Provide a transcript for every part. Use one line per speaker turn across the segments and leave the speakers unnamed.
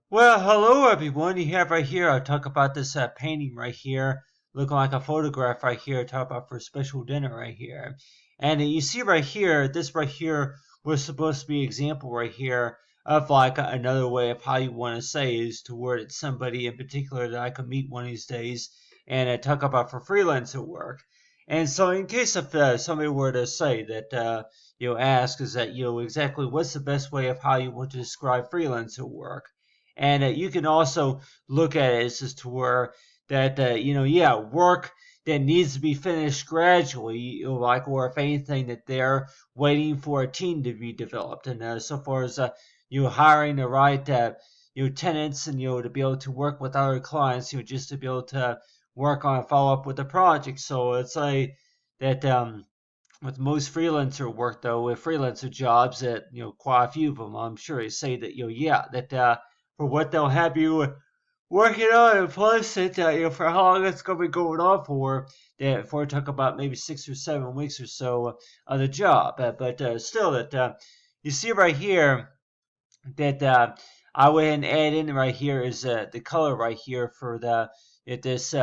Well, hello everyone. You have right here, I'll talk about this painting right here, looking like a photograph right here, talk about for a special dinner right here. And you see right here, this right here was supposed to be an example right here of like another way of how you want to say is to word it somebody in particular that I could meet one of these days and talk about for freelancer work. And so in case if somebody were to say that, ask is that, exactly what's the best way of how you want to describe freelancer work? And you can also look at it as to where that, work that needs to be finished gradually, like, or if anything, that they're waiting for a team to be developed. And so far as hiring the right, tenants and, to be able to work with other clients, just to be able to work on follow up with the project. So it's like that, with most freelancer work though, with freelancer jobs that quite a few of them, I'm sure they say that that for what they'll have you working on, and plus that for how long it's going to be going on for. That for talk about maybe 6 or 7 weeks or so of the job, but still that you see right here that I went and add in right here is the color right here for the this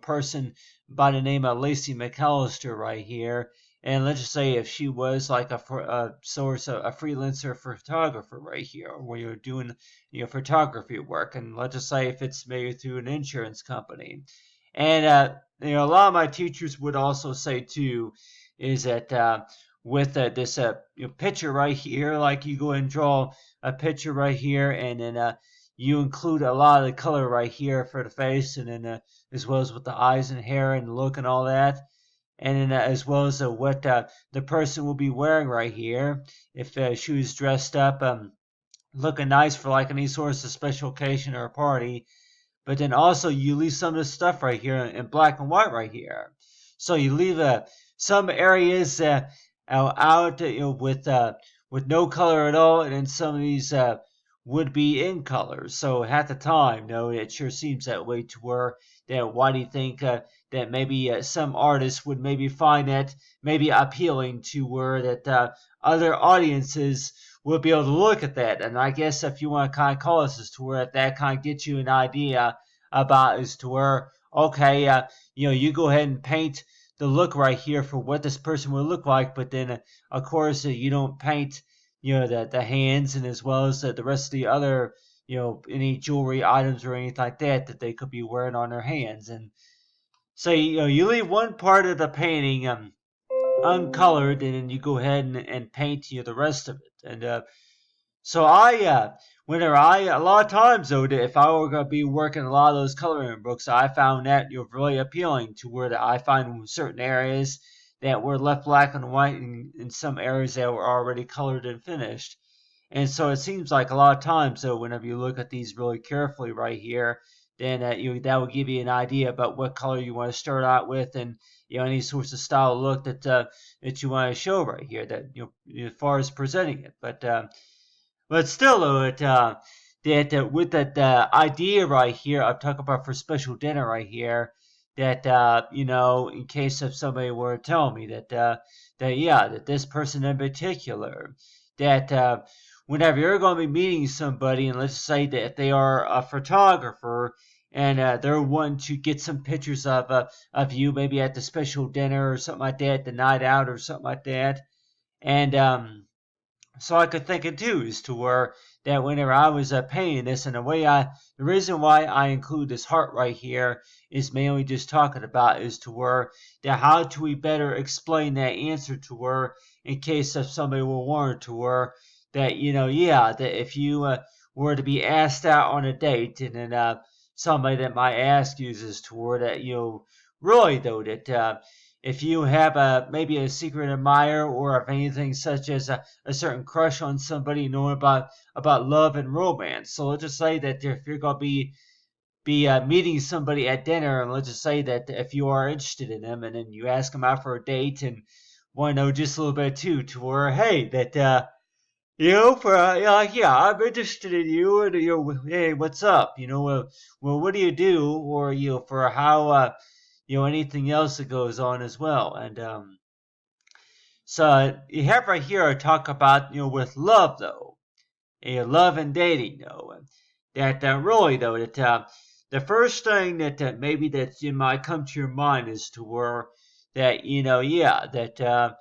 person by the name of Lacy Mccailester right here. And let's just say if she was like a source, a freelancer photographer right here, where you're doing photography work, and let's just say if it's maybe through an insurance company, and a lot of my teachers would also say too, is that with this picture right here, like you go and draw a picture right here, and then you include a lot of the color right here for the face, and then as well as with the eyes and hair and look and all that, and then as well as what the person will be wearing right here, if she was dressed up, looking nice for like any sort of special occasion or a party. But then also you leave some of the stuff right here in black and white right here. So you leave some areas out with no color at all, and then some of these would be in color. So at the time, no, it sure seems that way to where that. Why do you think that maybe some artists would maybe find that maybe appealing to where that other audiences will be able to look at that? And I guess if you want to kind of call this as to where that kind of gets you an idea about as to where, okay, you go ahead and paint the look right here for what this person would look like, but then of course you don't paint the hands, and as well as the rest of the other any jewelry items or anything like that that they could be wearing on their hands. And so you leave one part of the painting uncolored, and then you go ahead and paint the rest of it. And so whenever a lot of times though, if I were going to be working a lot of those coloring books, I found that really appealing to where that I find certain areas that were left black and white, and in some areas that were already colored and finished. And so it seems like a lot of times though, whenever you look at these really carefully right here, then that will give you an idea about what color you want to start out with, and any sorts of style look that you want to show right here, that as far as presenting it. But still, though, that with that idea right here, I'm talking about for special dinner right here, that in case if somebody were to tell me that this person in particular, that whenever you're going to be meeting somebody, and let's say that if they are a photographer, and they're wanting to get some pictures of you, maybe at the special dinner or something like that, the night out or something like that, and so I could think it too, is to where that whenever I was painting this, and the reason why I include this heart right here is mainly just talking about is to where that how do we better explain that answer to where, in case if somebody will warn to where that that if you were to be asked out on a date, and then somebody that might ask you is to where that really though that if you have maybe a secret admirer, or if anything such as a certain crush on somebody, knowing about love and romance. So let's just say that if you're going to be meeting somebody at dinner, and let's just say that if you are interested in them, and then you ask them out for a date, and want to know just a little bit too, to where hey that for I'm interested in you, and hey, what's up? Well, what do you do, or for how anything else that goes on as well. And so you have right here I talk about with love though, love and dating though. that really though that the first thing that maybe that you might come to your mind is to where that yeah that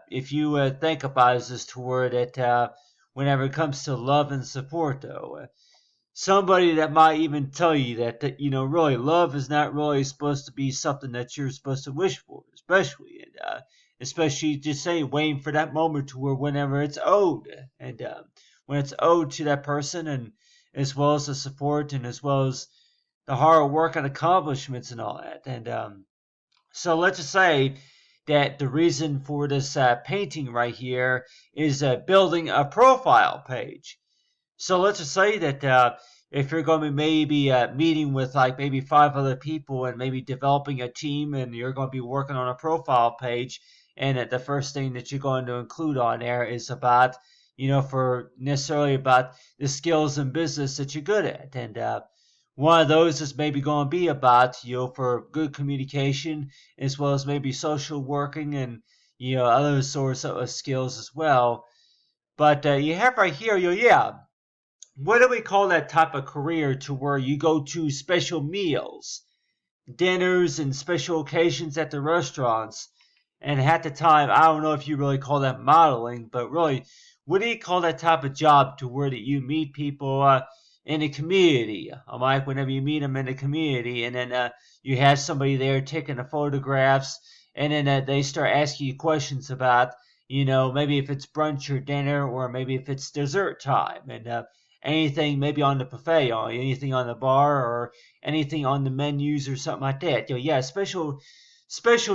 if you think about it, is to where that whenever it comes to love and support though. Somebody that might even tell you that really love is not really supposed to be something that you're supposed to wish for, especially just saying waiting for that moment to where whenever it's owed, and when it's owed to that person, and as well as the support and as well as the hard work and accomplishments and all that. And so let's just say that the reason for this painting right here is building a profile page. So let's just say that if you're going to be maybe meeting with like maybe 5 other people and maybe developing a team, and you're going to be working on a profile page, and the first thing that you're going to include on there is about, for necessarily about the skills in business that you're good at. And one of those is maybe going to be about, for good communication, as well as maybe social working and, other sorts of skills as well. But you have right here, yeah, what do we call that type of career to where you go to special meals, dinners, and special occasions at the restaurants? And at the time, I don't know if you really call that modeling, but really, what do you call that type of job to where that you meet people in the community? Like whenever you meet them in the community, and then you have somebody there taking the photographs, and then they start asking you questions about, maybe if it's brunch or dinner, or maybe if it's dessert time, and anything maybe on the buffet, or anything on the bar, or anything on the menus or something like that. Yeah, special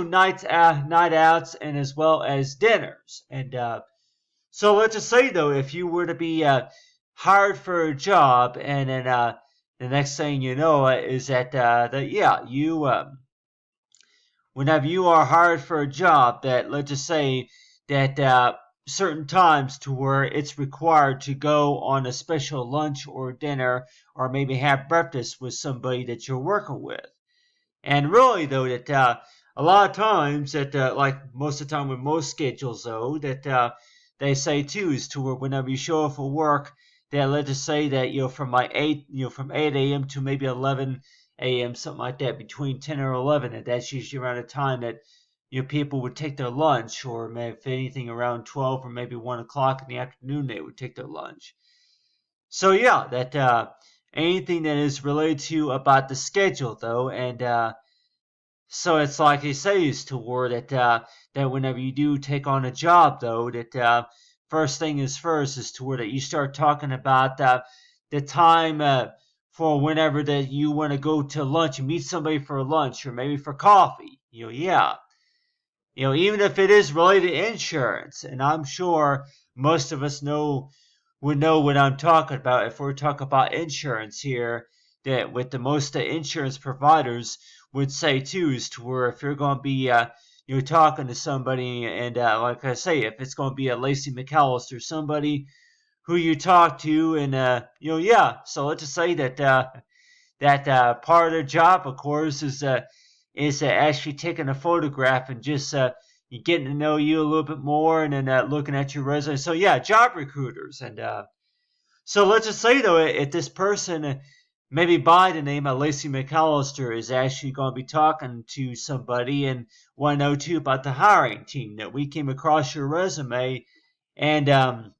night outs, and as well as dinners. And so let's just say though, if you were to be hired for a job, and then the next thing you know is that you whenever you are hired for a job, that let's just say that certain times to where it's required to go on a special lunch or dinner, or maybe have breakfast with somebody that you're working with. And really, though, that a lot of times that, like most of the time with most schedules, though, that they say too is to where whenever you show up for work, that let's just say that from like from 8 a.m. to maybe 11 a.m. something like that, between 10 or 11, and that's usually around the time that people would take their lunch, or maybe if anything around 12 or maybe 1 o'clock in the afternoon they would take their lunch. So yeah, that anything that is related to about the schedule though, and so it's like they say is to where that whenever you do take on a job though, that first thing is first is to where that you start talking about the time for whenever that you want to go to lunch and meet somebody for lunch, or maybe for coffee. Yeah. Even if it is related to insurance, and I'm sure most of us would know what I'm talking about if we're talking about insurance here, that with the most insurance providers would say too is to where if you're going to be talking to somebody, and like I say, if it's going to be a Lacy Mccailester, somebody who you talk to, and yeah, so let's just say that that part of their job, of course, is actually taking a photograph and just getting to know you a little bit more, and then looking at your resume. So yeah, job recruiters. And so let's just say though, if this person, maybe by the name of Lacy Mccailester, is actually going to be talking to somebody and want to know too about the hiring team, that we came across your resume, and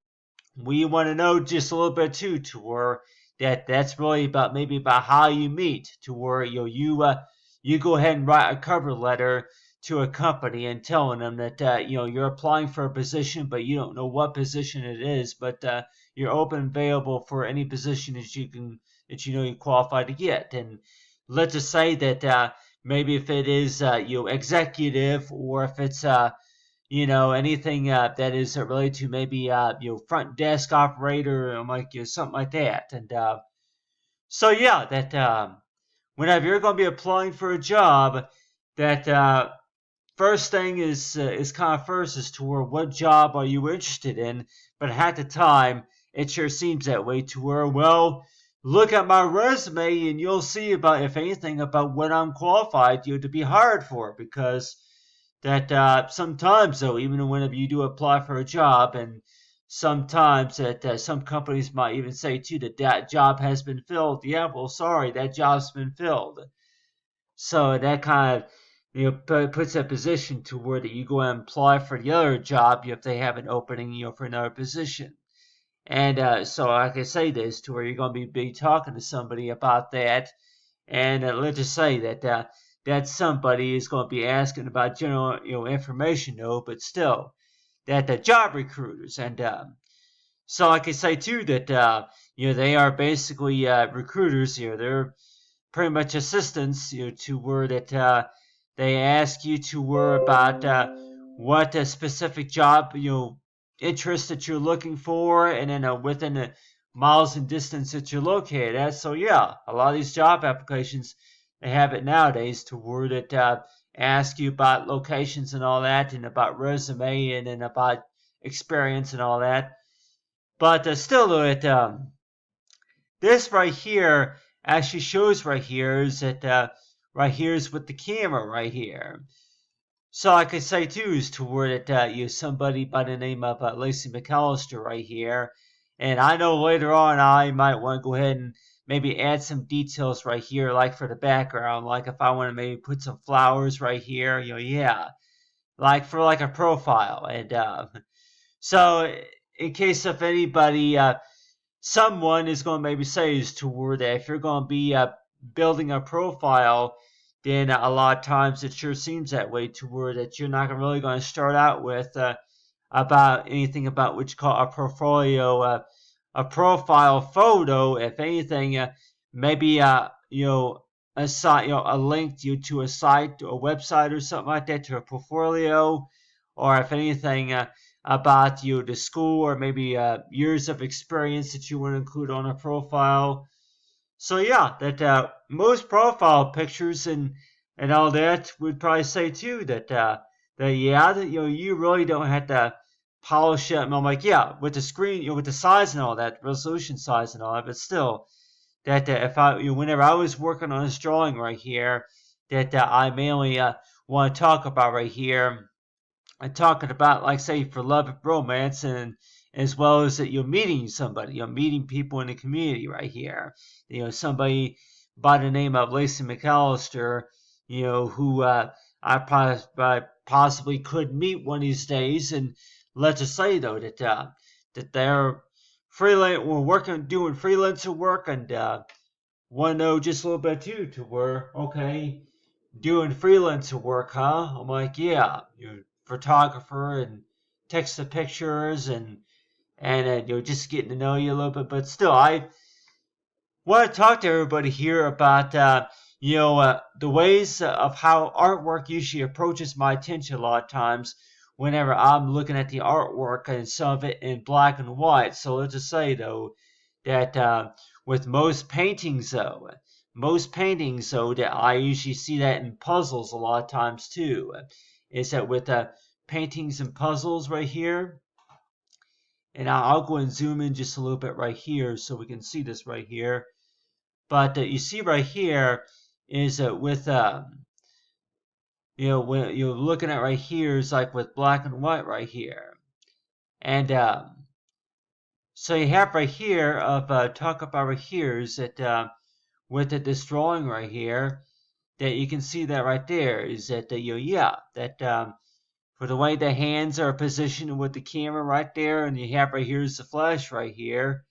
we want to know just a little bit too, to where that's really about maybe about how you meet, to where you go ahead and write a cover letter to a company and telling them that you're applying for a position, but you don't know what position it is, but you're open and available for any position that you qualify to get. And let's just say that maybe if it is executive, or if it's anything that is related to maybe front desk operator, or like something like that. And so yeah, that whenever you're going to be applying for a job, that first thing is kind of first is to where what job are you interested in. But at the time, it sure seems that way, to where, well, look at my resume and you'll see about, if anything, about what I'm qualified to be hired for. Because that sometimes though, even whenever you do apply for a job, and sometimes that some companies might even say too that that job has been filled. Yeah, well, sorry, that job's been filled. So that kind of puts a position to where that you go and apply for the other job if they have an opening for another position. And so I can say this to where you're going to be talking to somebody about that, and let's just say that somebody is going to be asking about general information though, but still that the job recruiters and so I can say too that they are basically recruiters here. They're pretty much assistants to where that they ask you to worry about what a specific job interest that you're looking for, and then within the miles and distance that you're located at. So yeah, a lot of these job applications they have it nowadays to where that ask you about locations and all that, and about resume, and then about experience and all that. But still, though, this right here actually shows right here is that right here is with the camera right here. So I could say too is to where that somebody by the name of Lacy Mccailester right here, and I know later on I might want to go ahead and maybe add some details right here, like for the background, like if I want to maybe put some flowers right here, yeah, like for like a profile, and so in case of anybody someone is going to maybe say is toward that if you're going to be building a profile, then a lot of times it sure seems that way toward that you're not really going to start out with about anything about what you call a portfolio, a profile photo. If anything, maybe a site, a link to a site, to a website or something like that, to a portfolio, or if anything. About the school or maybe years of experience that you want to include on a profile. So yeah, that most profile pictures and all that would probably say too that you really don't have to polish it. And I'm like, yeah, with the screen, with the size and all that, resolution size and all that, but still that if I whenever I was working on this drawing right here, that I mainly want to talk about right here. I'm talking about, like, say, for love and romance, and as well as that you're meeting somebody, you're meeting people in the community right here. Somebody by the name of Lacy Mccailester, who I possibly could meet one of these days. And let's just say though that they're freelance, we're doing freelancer work, and want to know just a little bit too, to where okay. Doing freelancer work, huh? I'm like, yeah, you're a photographer and takes the pictures and just getting to know you a little bit. But still, I want to talk to everybody here about the ways of how artwork usually approaches my attention a lot of times whenever I'm looking at the artwork and some of it in black and white. So let's just say though that with most paintings though that I usually see that in puzzles a lot of times too, is that with paintings and puzzles right here. And I'll go and zoom in just a little bit right here so we can see this right here. But you see right here is with when you're looking at right here is like with black and white right here. And so you have right here of talk about right here is that with this drawing right here, that you can see that right there is that for the way the hands are positioned with the camera right there, and you have right here is the flash right here,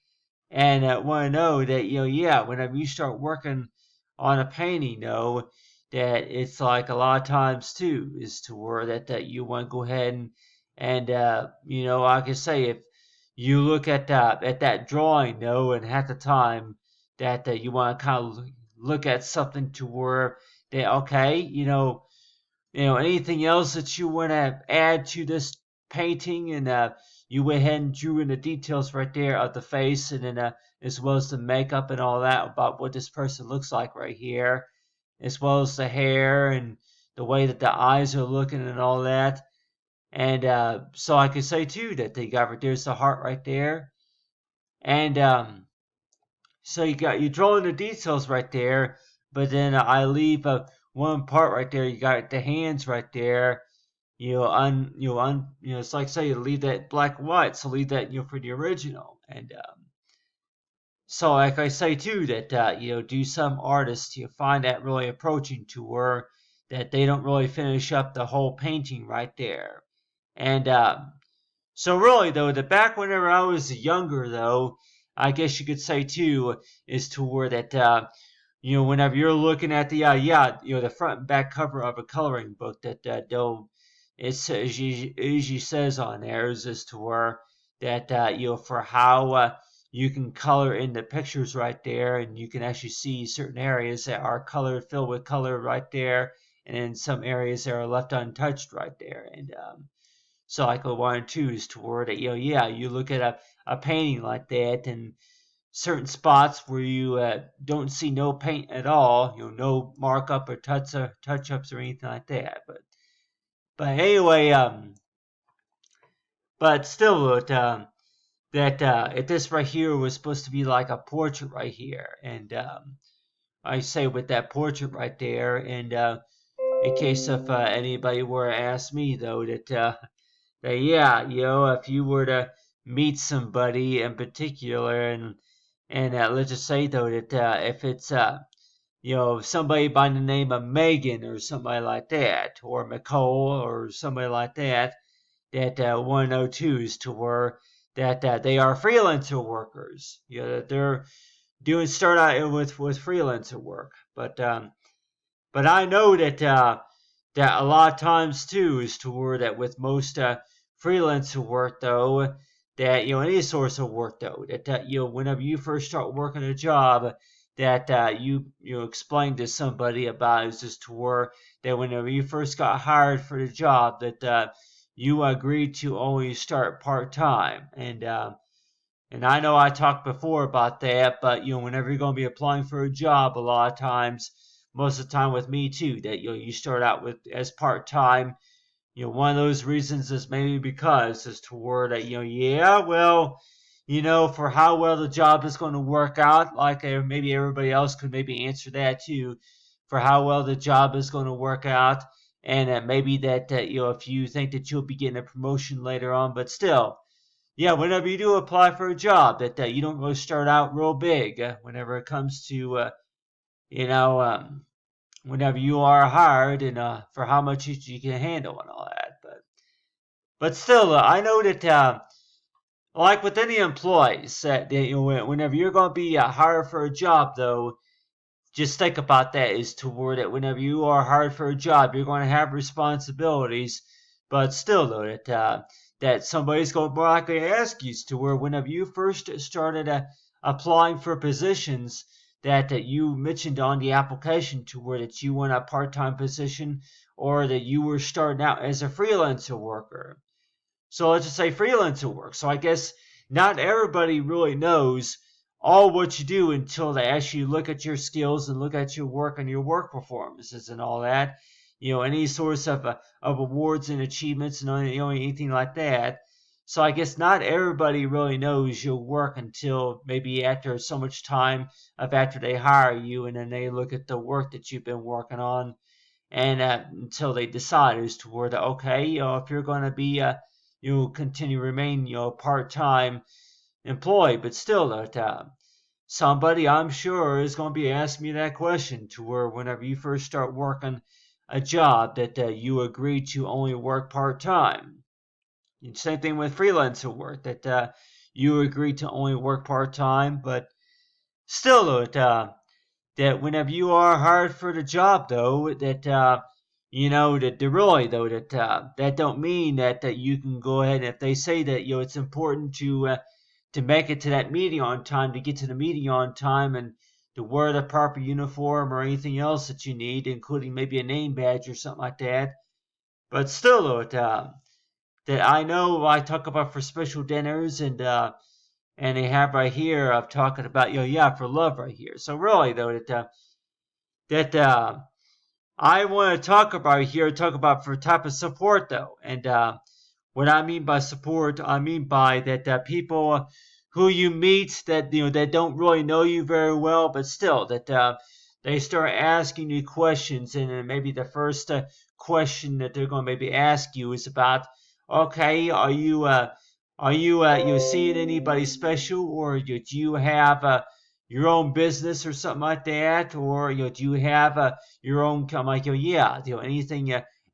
and want to know that whenever you start working on a painting, that it's like a lot of times too is to where that you want to go ahead and like I say, if you look at that drawing, and at the time that you want to kind of look at something to where that okay, anything else that you want to add to this painting, and you went ahead and drew in the details right there of the face, and then as well as the makeup and all that about what this person looks like right here, as well as the hair and the way that the eyes are looking and all that. And so I could say too that they got right there's the heart right there, and so you draw in the details right there, but then I leave one part right there. You got the hands right there, it's like say you leave that black and white, so leave that for the original. And so like I say too that do some artists find that really approaching to where that they don't really finish up the whole painting right there. And so really though, the back whenever I was younger though, I guess you could say too, is to where that whenever you're looking at the the front and back cover of a coloring book, that they'll it's as you says on there is as to where that for how you can color in the pictures right there, and you can actually see certain areas that are colored, filled with color right there, and then some areas that are left untouched right there. And so like I wanted to is to where that you look at a painting like that, and certain spots where you don't see no paint at all, no markup or touch ups or anything like that. But anyway, but still, that if this right here was supposed to be like a portrait right here, and I say with that portrait right there, and in case if anybody were to ask me though that if you were to meet somebody in particular, and let's just say though that if it's somebody by the name of Megan or somebody like that, or Nicole or somebody like that, that 102s to where that they are freelancer workers. That they're doing start out with freelancer work, but I know that a lot of times too is to where that with most freelancer work though, that any source of work though, that whenever you first start working a job, that you explain to somebody about is just to where that whenever you first got hired for the job, that you agreed to only start part time. And I know I talked before about that, but whenever you're going to be applying for a job, a lot of times, most of the time with me too, that you start out with as part time. One of those reasons is maybe because is toward that for how well the job is going to work out. Like maybe everybody else could maybe answer that too, for how well the job is going to work out, and maybe that if you think that you'll be getting a promotion later on, but still. Yeah, whenever you do apply for a job, that you don't really start out real big whenever it comes to, whenever you are hired and for how much you can handle and all that. But still, I know that, like with any employees, that whenever you're going to be hired for a job, though, just think about that is toward it. Whenever you are hired for a job, you're going to have responsibilities, but still, though, that somebody's going to more likely ask you to where whenever you first started applying for positions that you mentioned on the application to where that you want a part-time position or that you were starting out as a freelancer worker. So let's just say freelancer work. So I guess not everybody really knows all what you do until they actually look at your skills and look at your work and your work performances and all that. Any sorts of awards and achievements and anything like that. So I guess not everybody really knows your work until maybe after so much time of after they hire you, and then they look at the work that you've been working on, and until they decide as to where okay, if you're going to be continue to remain part-time employee, but still that somebody I'm sure is going to be asking me that question to where whenever you first start working a job that you agree to only work part-time. Same thing with freelancer work, that you agree to only work part-time, but still that whenever you are hired for the job though, that that really though that don't mean that you can go ahead, and if they say that it's important to make it to that meeting on time, to get to the meeting on time, and to wear the proper uniform or anything else that you need, including maybe a name badge or something like that. But still, though, that I know I talk about for special dinners, and they have right here of talking about for love right here. So really though that I want to talk about for type of support though, and what I mean by support, I mean by that people who you meet that that don't really know you very well, but still that they start asking you questions, and then maybe the first question that they're going to maybe ask you is about, okay, are you seeing anybody special, or do you have your own business or something like that, or do you have your own kind of like yeah,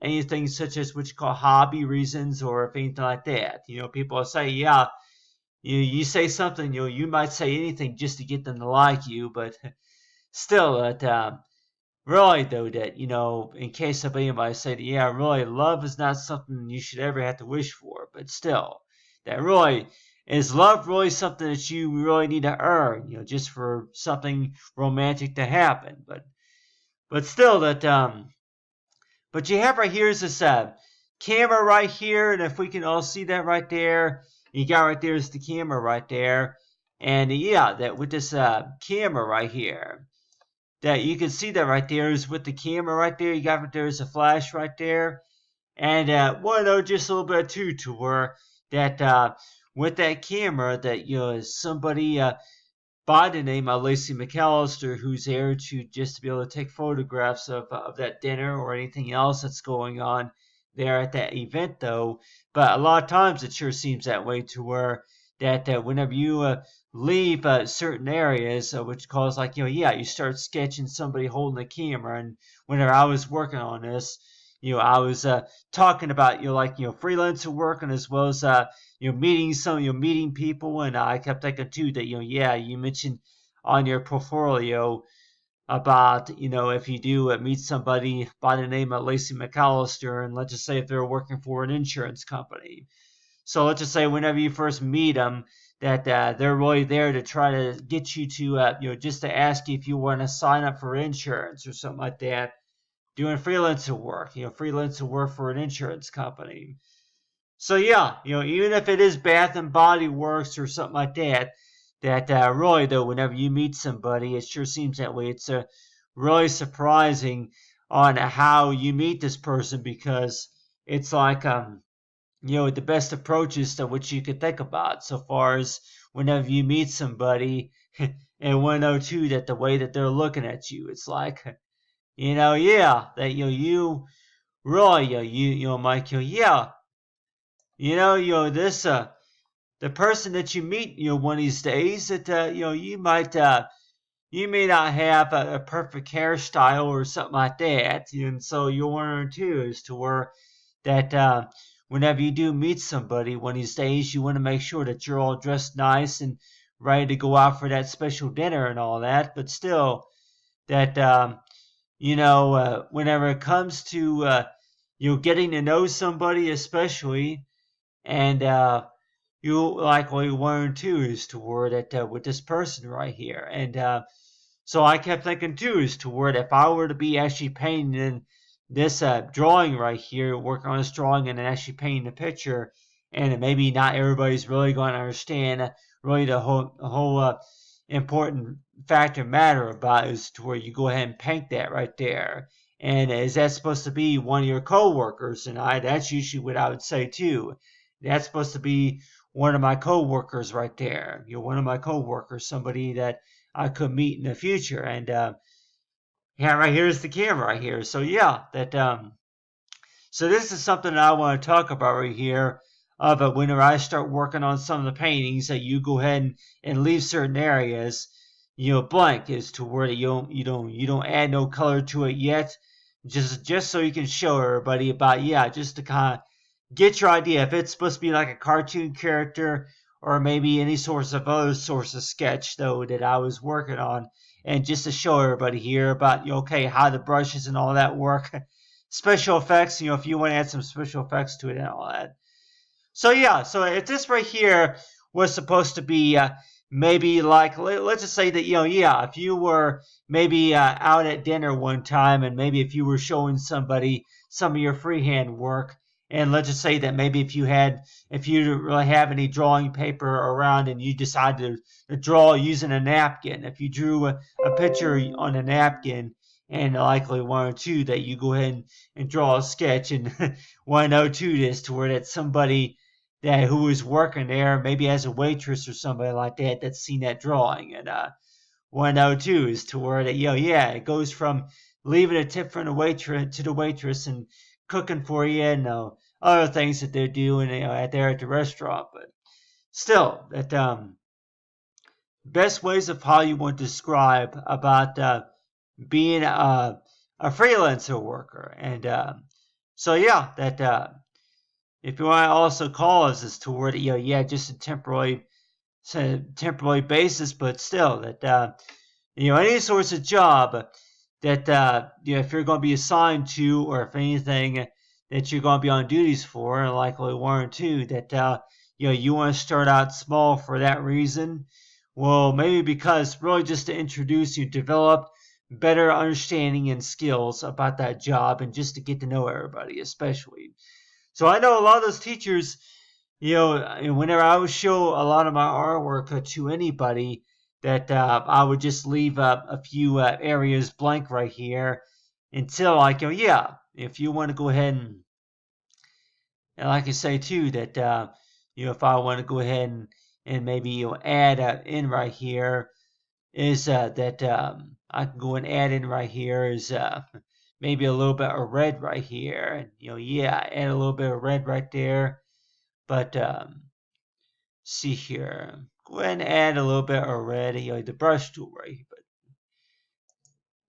anything such as what you call hobby reasons or anything like that. People say, yeah, you say something, you might say anything just to get them to like you, but still, really though, that in case of anybody say that, yeah, really, love is not something you should ever have to wish for, but still, that really is love really something that you really need to earn, just for something romantic to happen, but still that but you have right here is this camera right here, and if we can all see that right there, you got right there is the camera right there, and yeah, that with this camera right here, that you can see that right there is with the camera right there, you got right there is a flash right there, and want to know just a little bit too, to where that with that camera that somebody by the name of Lacy Mccailester, who's there to be able to take photographs of that dinner or anything else that's going on there at that event, though. But a lot of times it sure seems that way, to where that whenever you leave certain areas, which calls like, yeah, you start sketching somebody holding a camera. And whenever I was working on this, I was talking about, like, freelancer working, as well as meeting people, and I kept thinking too that yeah, you mentioned on your portfolio about if you do meet somebody by the name of Lacy Mccailester, and let's just say if they're working for an insurance company. So let's just say whenever you first meet them, that they're really there to try to get you to just to ask you if you want to sign up for insurance or something like that, doing freelancer work for an insurance company. So yeah, even if it is Bath and Body Works or something like that, that really though, whenever you meet somebody, it sure seems that way. It's really surprising on how you meet this person, because it's like the best approaches to what you could think about, so far as whenever you meet somebody, and 102 that the way that they're looking at you, it's like yeah, that you really Mike, yeah. This the person that you meet, one of these days, that you may not have a perfect hairstyle or something like that, and so you're wondering too as to where that whenever you do meet somebody one of these days, you want to make sure that you're all dressed nice and ready to go out for that special dinner and all that, but still that whenever it comes to getting to know somebody, especially, and you likely learn too as to where that with this person right here. And so I kept thinking too as to where if I were to be actually painting this drawing right here, working on this drawing and then actually painting the picture, and maybe not everybody's really going to understand really the whole important factor matter about is to where you go ahead and paint that right there. And is that supposed to be one of your coworkers? And that's usually what I would say too. That's supposed to be one of my coworkers right there. You're one of my coworkers, somebody that I could meet in the future. And yeah, right here's the camera right here. So yeah, that so this is something that I want to talk about right here. But whenever I start working on some of the paintings, that you go ahead and leave certain areas, blank, as to where you don't add no color to it yet, just so you can show everybody about, yeah, just to kind of get your idea if it's supposed to be like a cartoon character or maybe any sorts of other source of sketch though that I was working on, and just to show everybody here about okay, how the brushes and all that work. Special effects, if you want to add some special effects to it and all that. So yeah, so if this right here was supposed to be maybe like, let's just say that, yeah, if you were maybe out at dinner one time, and maybe if you were showing somebody some of your freehand work, and let's just say that maybe if you didn't really have any drawing paper around and you decided to draw using a napkin, if you drew a picture on a napkin, and likely 102 that you go ahead and draw a sketch, and 102 this to where that somebody that who was working there, maybe as a waitress or somebody like that, that's seen that drawing, and 102 is to where that yeah, it goes from leaving a tip from the waitress to the waitress and cooking for you and other things that they're doing at the restaurant. But still, that best ways of how you want to describe about being a freelancer worker. And so yeah, that if you want to also call us as to where yeah, just a temporary basis, but still that any sorts of job that if you're going to be assigned to, or if anything that you're going to be on duties for, and likely one or two that you want to start out small for that reason. Well, maybe because really just to introduce you, develop better understanding and skills about that job, and just to get to know everybody, especially. So I know a lot of those teachers, whenever I would show a lot of my artwork to anybody, that I would just leave a few areas blank right here until yeah, if you want to go ahead and like I say too, that if I want to go ahead and maybe add in right here is that I can go and add in right here is maybe a little bit of red right here, and yeah, add a little bit of red right there. But see here, go ahead and add a little bit of red, the brush tool right here. But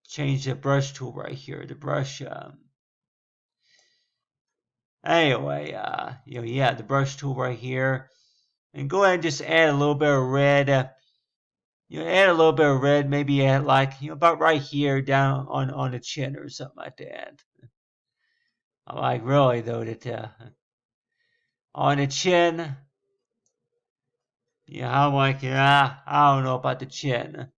change the brush tool right here, the brush. Anyway, yeah, the brush tool right here, and go ahead and just add a little bit of red. Add a little bit of red, maybe at about right here, down on the chin or something like that. I like really though that on the chin. Yeah, I'm like, I don't know about the chin.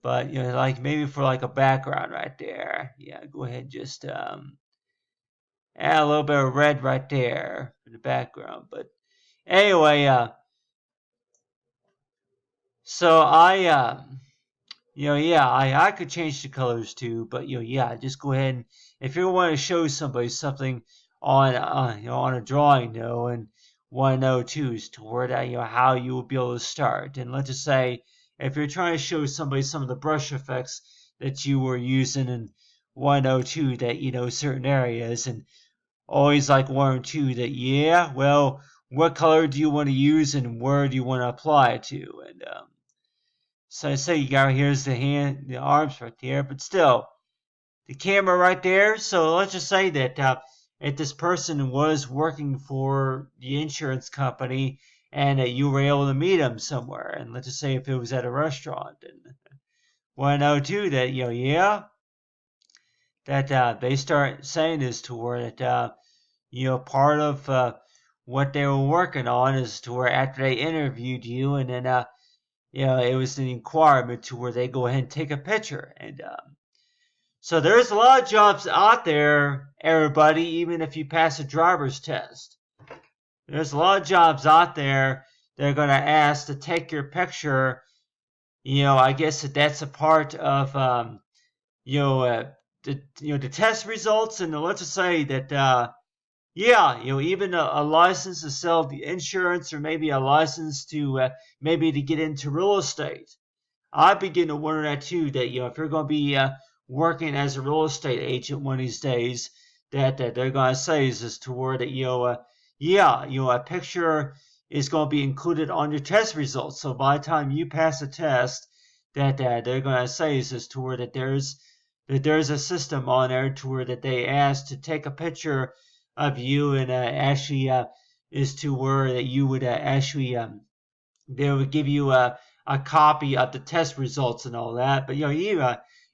But, like maybe for like a background right there. Yeah, go ahead and just add a little bit of red right there for the background. But anyway, so yeah, I could change the colors too, but yeah, just go ahead and if you want to show somebody something on on a drawing though, and want to know too is to where that how you will be able to start. And let's just say if you're trying to show somebody some of the brush effects that you were using in 102 that certain areas, and always like 102 that yeah, well, what color do you want to use and where do you want to apply it to? And so I say you got here's the arms right there, but still the camera right there. So let's just say that if this person was working for the insurance company and you were able to meet him somewhere, and let's just say if it was at a restaurant, and want to know too that yeah, that they start saying this to where that part of what they were working on is to where after they interviewed you, and then it was an requirement to where they go ahead and take a picture. And so there's a lot of jobs out there, everybody, even if you pass a driver's test. There's a lot of jobs out there they're going to ask to take your picture. I guess that's a part of, the test results. And let's just say that, yeah, even a license to sell the insurance, or maybe a license to maybe to get into real estate. I begin to wonder that too, that if you're going to be working as a real estate agent one of these days, that they're going to say is toward that yeah, a picture is going to be included on your test results. So by the time you pass the test, that they're going to say is toward that there's a system on there to where that they ask to take a picture of you, and actually is to where that you would actually they would give you a copy of the test results and all that. But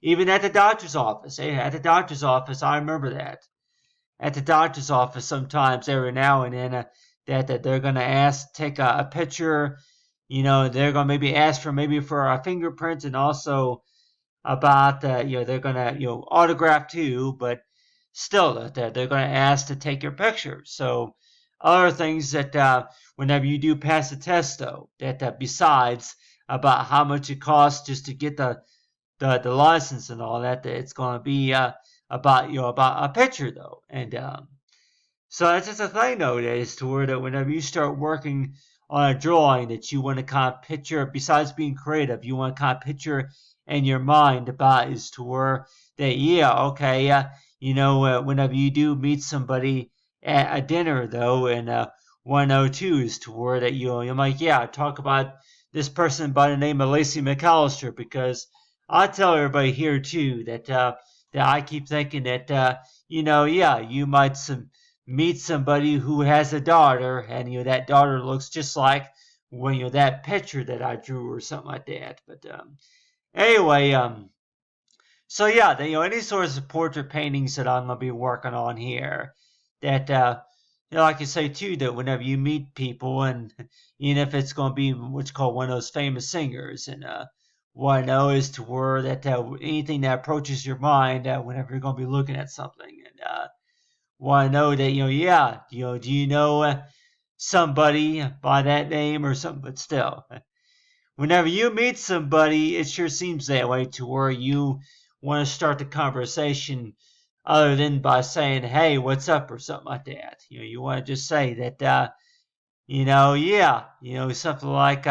even at the doctor's office, at the doctor's office, I remember that at the doctor's office sometimes every now and then that they're gonna ask take a picture. They're gonna maybe ask for a fingerprint, and also about they're gonna autograph too, but still that they're gonna ask to take your picture. So other things that whenever you do pass the test though, that besides about how much it costs just to get the license and all that it's gonna be about about a picture though. And so that's just a thing nowadays, to where that whenever you start working on a drawing that you want to kind of picture, besides being creative, you want to kind of picture in your mind about is to where that, yeah, okay, whenever you do meet somebody at a dinner, though, and 102 is to where that you're like, yeah, talk about this person by the name of Lacy Mccailester, because I tell everybody here too that I keep thinking that yeah, you might meet somebody who has a daughter, and that daughter looks just like that picture that I drew or something like that. But anyway, so yeah, any sorts of portrait paintings that I'm gonna be working on here, that like you say too, that whenever you meet people, and even if it's gonna be what's called one of those famous singers, and what I know is to where that anything that approaches your mind whenever you're gonna be looking at something, and what I know that yeah, do you know somebody by that name or something? But still, whenever you meet somebody, it sure seems that way to where you want to start the conversation other than by saying, hey, what's up, or something like that. You want to just say that, yeah, something like,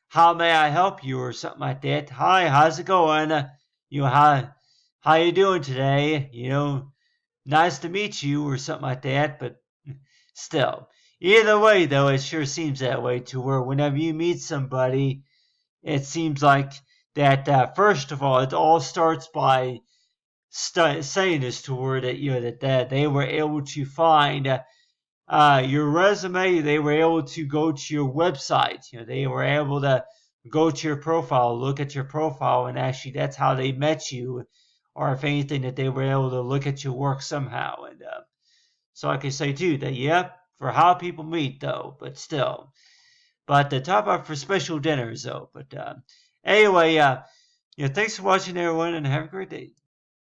how may I help you, or something like that. Hi, how's it going? How you doing today? Nice to meet you, or something like that. But still, either way, though, it sure seems that way to where whenever you meet somebody, it seems like that first of all, it all starts by saying this to her that that they were able to find your resume. They were able to go to your website. They were able to go to your profile, look at your profile, and actually that's how they met you, or if anything, that they were able to look at your work somehow. And so I can say too that for how people meet though, but still. But the top up for special dinners though. But anyway, thanks for watching everyone, and have a great day.